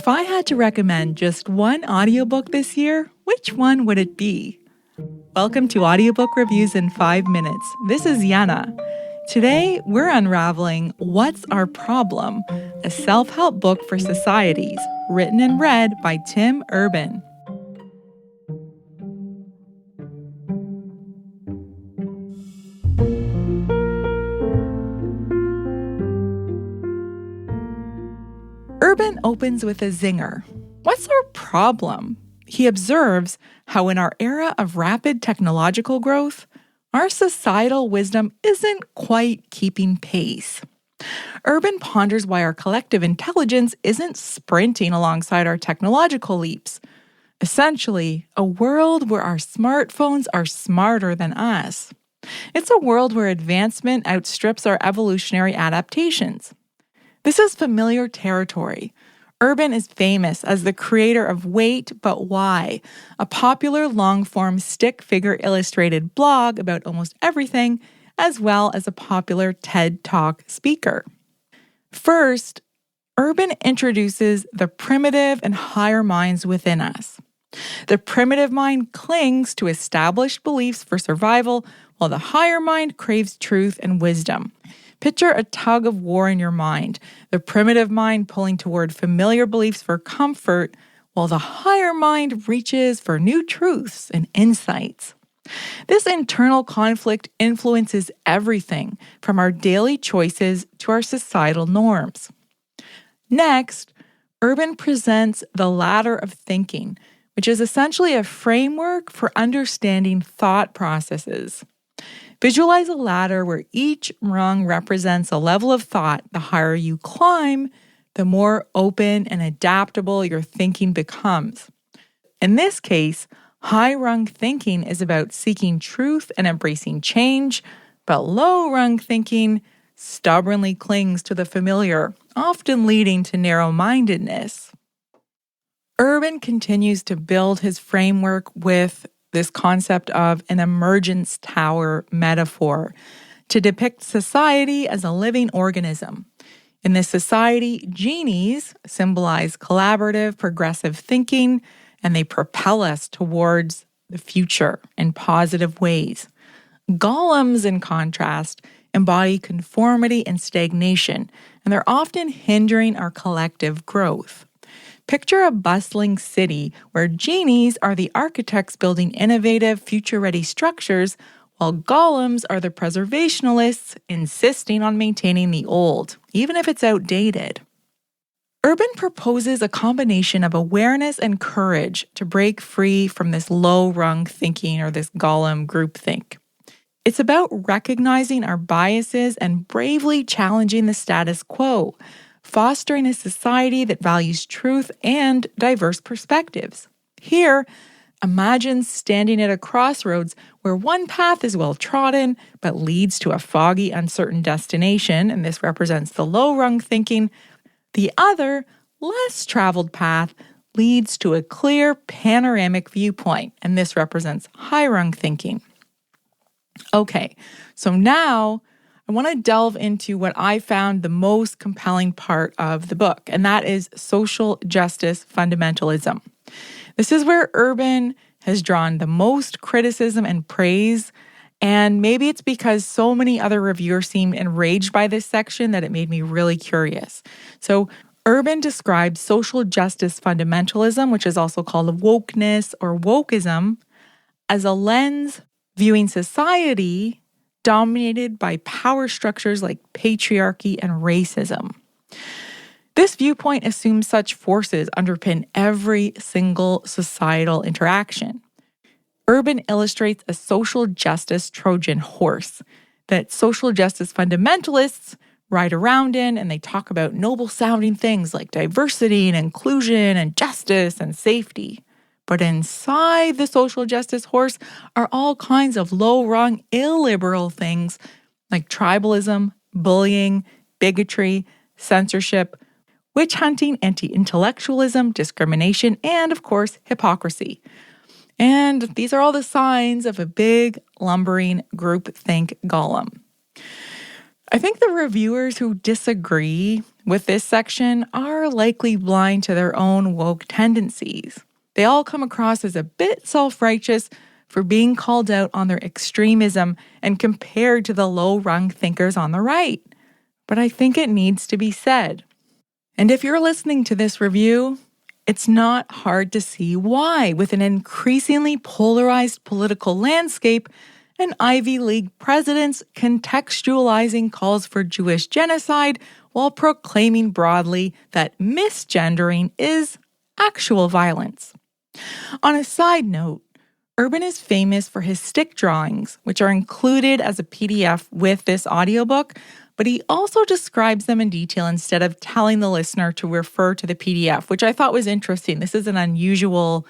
If I had to recommend just one audiobook this year, which one would it be? Welcome to Audiobook Reviews in 5 minutes. This is Yana. Today, we're unraveling What's Our Problem? A self-help book for societies, written and read by Tim Urban. Urban opens with a zinger. What's our problem? He observes how in our era of rapid technological growth, our societal wisdom isn't quite keeping pace. Urban ponders why our collective intelligence isn't sprinting alongside our technological leaps. Essentially, a world where our smartphones are smarter than us. It's a world where advancement outstrips our evolutionary adaptations. This is familiar territory. Urban is famous as the creator of Wait But Why, a popular long-form stick-figure illustrated blog about almost everything, as well as a popular TED Talk speaker. First, Urban introduces the primitive and higher minds within us. The primitive mind clings to established beliefs for survival, while the higher mind craves truth and wisdom. Picture a tug of war in your mind, the primitive mind pulling toward familiar beliefs for comfort, while the higher mind reaches for new truths and insights. This internal conflict influences everything from our daily choices to our societal norms. Next, Urban presents the ladder of thinking, which is essentially a framework for understanding thought processes. Visualize a ladder where each rung represents a level of thought. The higher you climb, the more open and adaptable your thinking becomes. In this case, high-rung thinking is about seeking truth and embracing change, but low-rung thinking stubbornly clings to the familiar, often leading to narrow-mindedness. Urban continues to build his framework with this concept of an emergence tower metaphor to depict society as a living organism. In this society, genies symbolize collaborative, progressive thinking, and they propel us towards the future in positive ways. Golems, in contrast, embody conformity and stagnation, and they're often hindering our collective growth. Picture a bustling city where genies are the architects building innovative, future-ready structures, while golems are the preservationists insisting on maintaining the old, even if it's outdated. Urban proposes a combination of awareness and courage to break free from this low-rung thinking or this golem groupthink. It's about recognizing our biases and bravely challenging the status quo, fostering a society that values truth and diverse perspectives. Here, imagine standing at a crossroads where one path is well-trodden but leads to a foggy, uncertain destination, and this represents the low-rung thinking. The other, less traveled path leads to a clear, panoramic viewpoint, and this represents high-rung thinking. Okay, so now I want to delve into what I found the most compelling part of the book, and that is social justice fundamentalism. This is where Urban has drawn the most criticism and praise, and maybe it's because so many other reviewers seemed enraged by this section that it made me really curious. So Urban describes social justice fundamentalism, which is also called wokeness or wokeism, as a lens viewing society dominated by power structures like patriarchy and racism. This viewpoint assumes such forces underpin every single societal interaction. Urban illustrates a social justice Trojan horse that social justice fundamentalists ride around in, and they talk about noble-sounding things like diversity and inclusion and justice and safety. But inside the social justice horse are all kinds of low-rung, illiberal things like tribalism, bullying, bigotry, censorship, witch hunting, anti-intellectualism, discrimination, and, of course, hypocrisy. And these are all the signs of a big, lumbering groupthink golem. I think the reviewers who disagree with this section are likely blind to their own woke tendencies. They all come across as a bit self-righteous for being called out on their extremism and compared to the low-rung thinkers on the right. But I think it needs to be said. And if you're listening to this review, it's not hard to see why, with an increasingly polarized political landscape and Ivy League presidents contextualizing calls for Jewish genocide while proclaiming broadly that misgendering is actual violence. On a side note, Urban is famous for his stick drawings, which are included as a PDF with this audiobook, but he also describes them in detail instead of telling the listener to refer to the PDF, which I thought was interesting. This is an unusual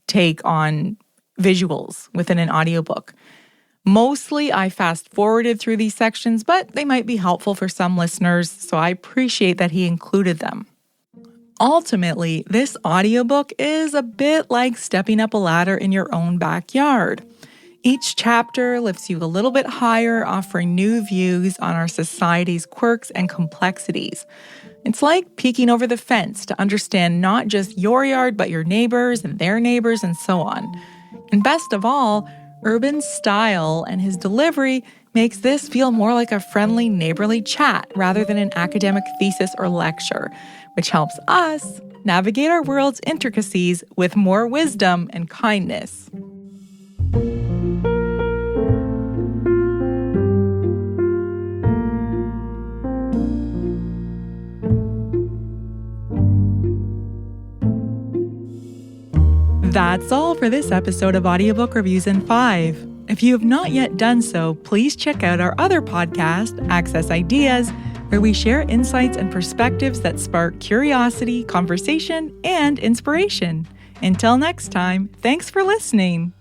take on visuals within an audiobook. Mostly, I fast-forwarded through these sections, but they might be helpful for some listeners, so I appreciate that he included them. Ultimately, this audiobook is a bit like stepping up a ladder in your own backyard. Each chapter lifts you a little bit higher, offering new views on our society's quirks and complexities. It's like peeking over the fence to understand not just your yard, but your neighbors and their neighbors and so on. And best of all, Urban's style and his delivery makes this feel more like a friendly, neighborly chat rather than an academic thesis or lecture, which helps us navigate our world's intricacies with more wisdom and kindness. That's all for this episode of Audiobook Reviews in 5. If you have not yet done so, please check out our other podcast, Access Ideas, where we share insights and perspectives that spark curiosity, conversation, and inspiration. Until next time, thanks for listening.